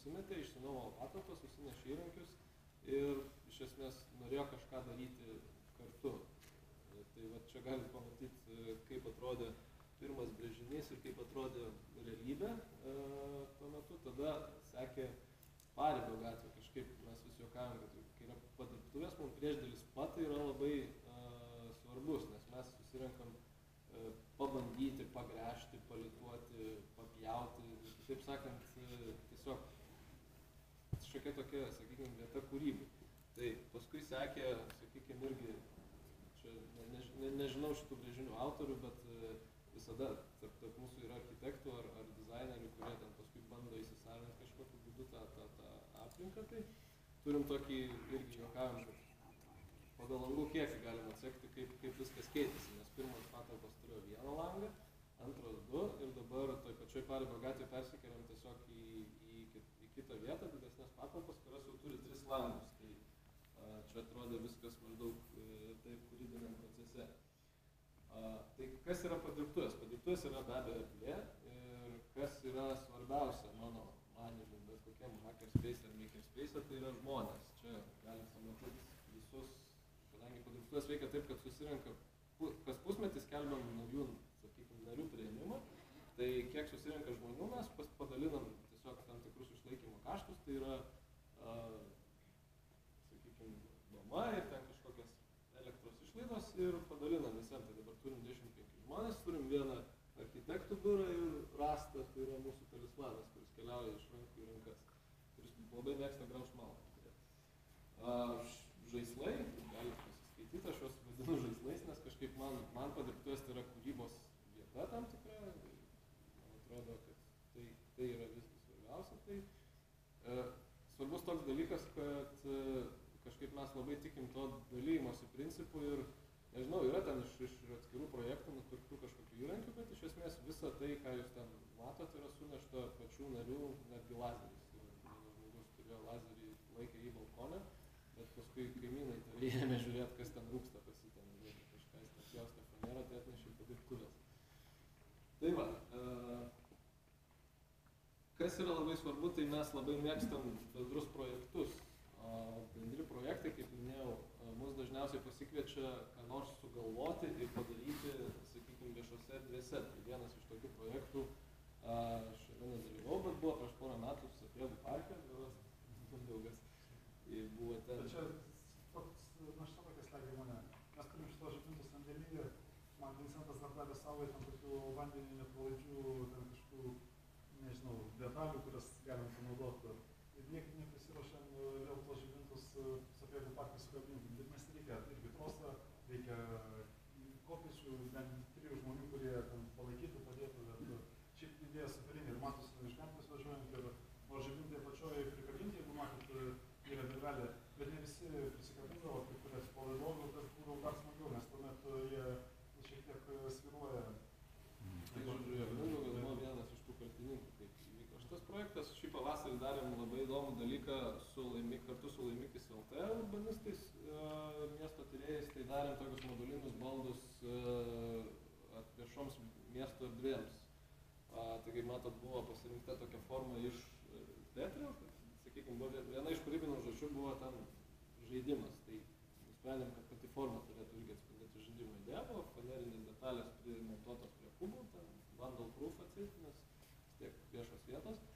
susimetė, išsinuomavo patalpas, susinešė įrankius ir iš esmės norėjo kažką daryti kartu. Tai va čia galit pamatyti, kaip atrodė pirmas brėžinys ir kaip atrodė realybė tuo metu. Tada sekė Paribio gatvė, kažkaip mes vis juokavom, kad kai yra padirbtuvės, mums priešdėlis patai yra labai svarbus, nes mes susirenkam pabandyti, pagręžti, palituoti, papjauti, taip sakant, tiesiog šiokia tokia, sakykime, vieta kūrybai. Tai paskui sekė, sakykime, irgi, čia nežinau šitų brėžinių autorių, bet visada tarp mūsų yra architektų ar dizainerių, kurie ten paskui bando įsisavinti kažkokiu būdu tą aplinką. Tai turim tokį irgi juokavimą, kad pagal langų kiekį galim atsekti, kaip viskas keitėsi, nes pirmas patalpos turėjo vieną langą, antros du ir dabar toj pačioj Paribio gatvėje persikėlėm tiesiog į kitą vietą, didesnės patalpos, kurios jau turi 3 langus. Tai čia atrodė viskas maždaug taip kūrybiniam procese. Tai kas yra padirbtuvės? Padirbtuvės yra be abejo erdvė ir kas yra svarbiausia mano manymu, bet kokiam hackerspace ar makerspace, tai yra žmonės. Čia galim pamatyti visus, kadangi padirbtuvės veikia taip, kad susirenka, kas pusmetį skelbiam naujų, sakykime, narių priėmimą, tai kiek susirenka žmonių mes padalinam tiesiog tam tikrus išlaikymo kaštus, tai yra, sakykime, nuoma ir ten kažkokias elektros išlaidos ir padalinam visiem. Tai dabar turim 25 žmonės, turim vieną architektų biurą ir Rastą, tai yra mūsų talismanas, kuris keliauja iš rankų į rankas, kuris labai mėgsta graužt malą. Žaislai, galite pasiskaityti, aš juos vadinu žaislais, nes kažkaip man padirbtuvės tai yra kūrybos vieta tam tikra, man atrodo, kad tai yra viskas svarbiausia. Tai svarbus toks dalykas, kad kažkaip mes labai tikim to dalymosi principų ir, nežinau, yra ten iš atskirų projektų nupirktų kažkokių įrankių, bet iš esmės visa tai, ką jūs ten matot, yra sunešta pačių narių, netgi lazeris. Vienas žmogus turėjo lazerį, laikė į balkoną, bet paskui kaimynai tave ėmė žiūrėti, kas ten rūksta, pas jį ten kažką įstapjaustė fanerą, tai atnešė padirbtuvės. Tai va, kas yra labai svarbu, tai mes labai mėgstam bendrus projektus. Bendri projektai, kaip minėjau, mus dažniausiai pasikviečia ką nors sugalvoti ir padaryti, sakykime, viešose erdvėse. Tai vienas iš tokių projektų, šiandien nedalyvau, bet buvo prieš porą metų Sapiegų parke, Mindaugas buvo ten. Tai čia našta tokia slegia mane. Mes turim šito žibintų sandėlį, man Vincentas dar davė savo ten tokių vandenį nepalaidžių, ten kažkokių, nežinau, detalių, kurias galim panaudoti. Ir niekaip nepasiruošiam vėl tos žibintus Sapiegų parke sukabinti. Bet mes reikia irgi trosą, reikia kopiečių, bent 3 žmonių, kurie ten palaikytų, padėtų. Bet šiaip idėja superinė ir matosi iš gatvės važiuojant ir nors žibintai pačioj prikabinti, jeigu matot, yra virvelė, bet ne visi prisikabindavo, kai kurias palaidodavo, tas būdavo dar smagiau, nes tuomet jie šiek tiek svyruoja. Tai žodžiu, Mindaugas buvo vienas iš tų kaltininkų, kaip įvyko šitas projektas. Šį pavasarį darėm labai įdomų dalyką kartu su Laimikis LT urbanistais, miesto tyrėjais, tai darėm tokius modulinius baldus viešoms miesto erdvėms. Tai kaip matot, buvo pasirinkta tokia forma iš Tetrio, sakykime, viena iš kūrybinių užduočių buvo ten žaidimas. Tai nusprendėm, kad pati forma turėtų irgi atspindėti žaidimo idėją, o fanerinės detalės primontuotos prie kubų, ten vandal proof atseit, nes vis tiek viešos vietos.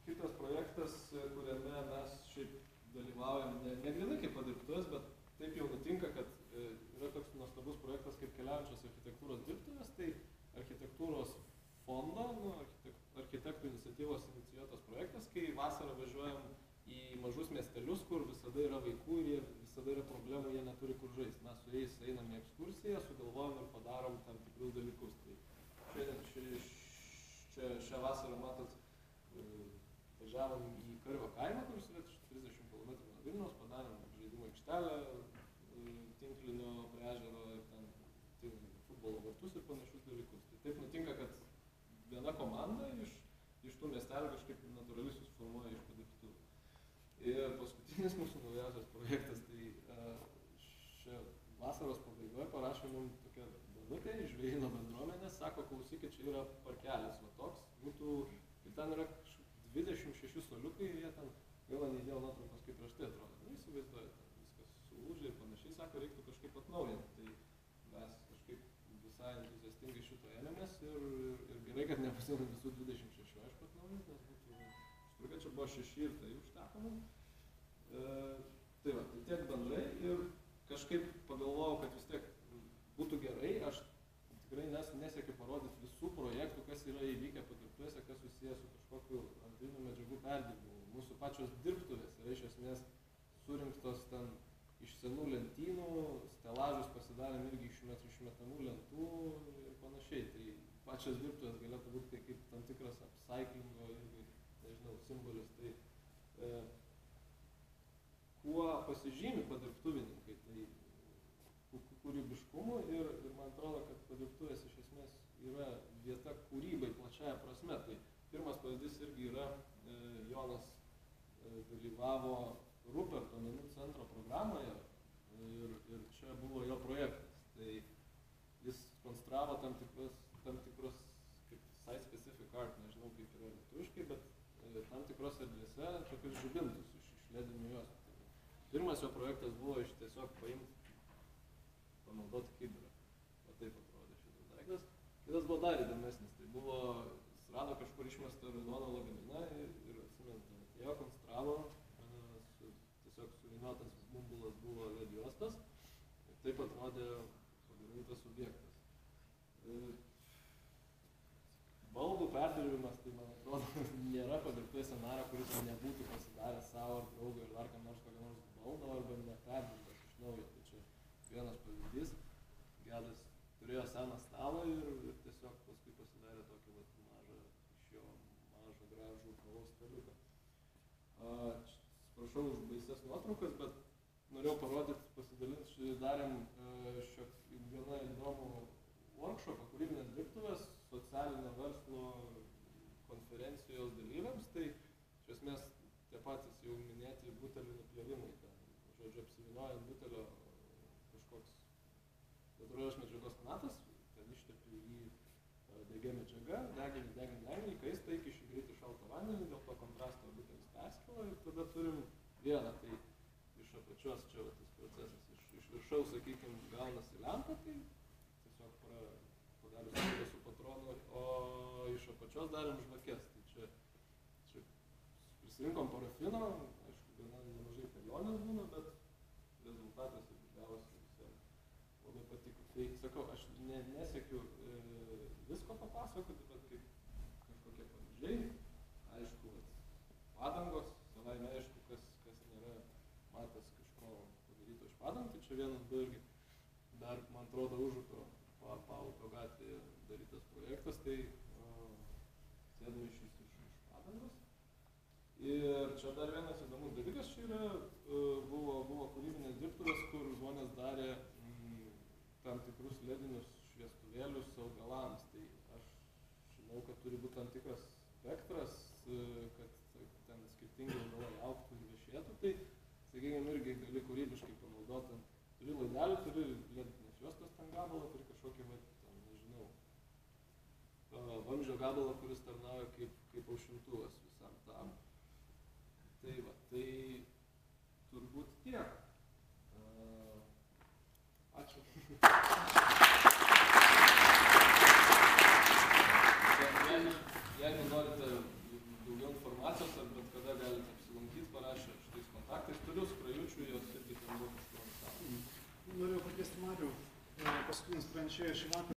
Kitas projektas, kuriame mes šiaip dalyvaujam, ne grinai kaip padirbtuvės, bet taip jau nutinka, kad yra toks nuostabus projektas kaip keliaujančios architektūros dirbtuvės, tai architektūros fondo, architektų iniciatyvos inicijuotas projektas, kai vasarą važiuojam į mažus miestelius, kur visada yra vaikų ir visada yra problemų, jie neturi kur žaisti. Mes su jais einam į ekskursiją, sugalvojam ir padarom tam tikrus dalykus. Tai šią vasarą, matot, važiavom į Karvio kaimą, kuris yra 30 km nuo Vilniaus, padarėm žaidimų aikštelę, tinklinio prie ežero ir ten futbolo vartus ir panašius dalykus. Tai taip nutinka, kad viena komanda iš tų miestelių kažkaip natūraliai susiformuoja iš padirbtuvių. Ir paskutinis mūsų naujausias projektas, tai šią vasaros pabaigoje parašė mums tokia Danutė iš Žvėryno bendruomenės, sako, klausykit, čia yra parkelis, va toks būtų, ir ten yra 26 suoliukai blokai ir jie ten gaila neįdėjo nuotraukos, kaip prieš tai atrodo. Nu, įsivaizduoju, viskas sulūžė ir panašiai, sako, reiktų kažkaip atnaujinti. Tai mes kažkaip visai entuziastingai šito ėmėmės ir gerai, kad nepasiėmėm visų 26, aišku, atnaujinti, nes būtų užtrukę, čia buvo 6 ir tai užteko mums. Tai va, tai tiek bendrai ir kažkaip pagalvojau, kad vis tiek būtų gerai, aš tikrai nesiekiu parodyti visų projektų, kas yra įvykę padirbtuvėse, kas susijęs su kažkokiu antrinių medžiagų perdirbimu. Mūsų pačios dirbtuvės yra iš esmės surinktos ten iš senų lentynų, stelažus pasidarėm irgi iš išmetamų lentų ir panašiai. Tai pačios dirbtuvės galėtų būti kaip tam tikras upcyclingo irgi, nežinau, simbolis. Tai kuo pasižymi padirbtuvininkai, tai kūrybiškumu ir man atrodo, kad padirbtuvės iš esmės yra vieta kūrybai plačiaja prasme. Tai pirmas pavyzdys irgi yra Jonas dalyvavo Ruperto menų centro programoje ir čia buvo jo projektas. Tai jis konstravo tam tikrus kaip site specific art, nežinau kaip yra lietuviškai, bet tam tikros erdvėse tokius žibintus iš ledinių juostų. Pirmas jo projektas buvo iš tiesiog panaudoti kibirą. O taip atrodė šitas daiktas. Kitas buvo dar įdomesnis. Tai buvo, rado kažkur išmestą raudoną lagaminą ir atsimenate, atėjo, konstravo, tiesiog suvyniotas bumbulas buvo led juostas. Ir taip atrodė pagamintas objektas. Baldų perdirbimas, tai man atrodo, nėra padirbtuvėse nario, kuris nebūtų pasidaręs savo ar draugą ir dar kam nors kokio nors baldo arba neperdirbęs iš naujo. Tai čia vienas pavyzdys. Gedas turėjo seną stalą ir tiesiog paskui pasidarė tokį mažą, iš jo mažą gražų kavos staliuką. Atsiprašau už baises nuotraukas, bet norėjau parodyti, pasidalinti, darėm gana įdomų workshopą, kūrybinės dirbtuvės, socialinio verslo konferencijos dalyviams. Tai iš esmės tie patys jau minėti butelių nupjovimai. Žodžiu, apsivyniojant butelio kažkoks natūralios medžiagos kanatas, ten ištepi jį degia medžiaga, degini, įkaista, įkiši greitai šaltą vandenį, dėl to kontrasto butelis perskilo ir tada turim vieną, tai iš apačios čia tas procesas, iš viršaus, sakykime, gaunasi lempa, tai tiesiog padarius su patronu, o iš apačios darėm žvakes, tai čia prisirinkom parafino, aišku, gana nemažai kelionės būna, bet rezultatas gavosi visiems labai patiko. Tai sakau, aš nesiekiu visko papasakoti, bet kaip kažkokie pavyzdžiai, aišku, padangos, savaime aišku, kas nėra matęs kažko padaryto iš padangų, tai čia vienas buvo irgi dar, man atrodo, Užupio Paupio gatvėje darytas projektas, tai sėdmaišys iš padangos. Ir čia dar vienas įdomus dalykas, čia yra, buvo kūrybinės dirbtuvės, kur žmonės darė tam tikrus ledinius šviestuvėlius augalams. Tai aš žinau, kad turi būti tam tikras spektras, kad ten skirtingi augalai augtų ir viešėtų. Tai, sakykime, irgi gali kūrybiškai panaudoti. Turi laidelį, turi ledinės juostos ten gabalą, turi kažkokį, ten, nežinau, vamzdžio gabalą, kuris tarnauja kaip aušintuvas visam tam. Tai va, tai turbūt tiek. Ačiū. Jeigu norite daugiau informacijos ar bet kada galite apsilankyti, parašę šitais kontaktais, turiu skrajučių, jos irgi ten buvo kažkur ant stalo. Norėjau pakviesti Marių, paskutinis pranešėjas šį vakarą.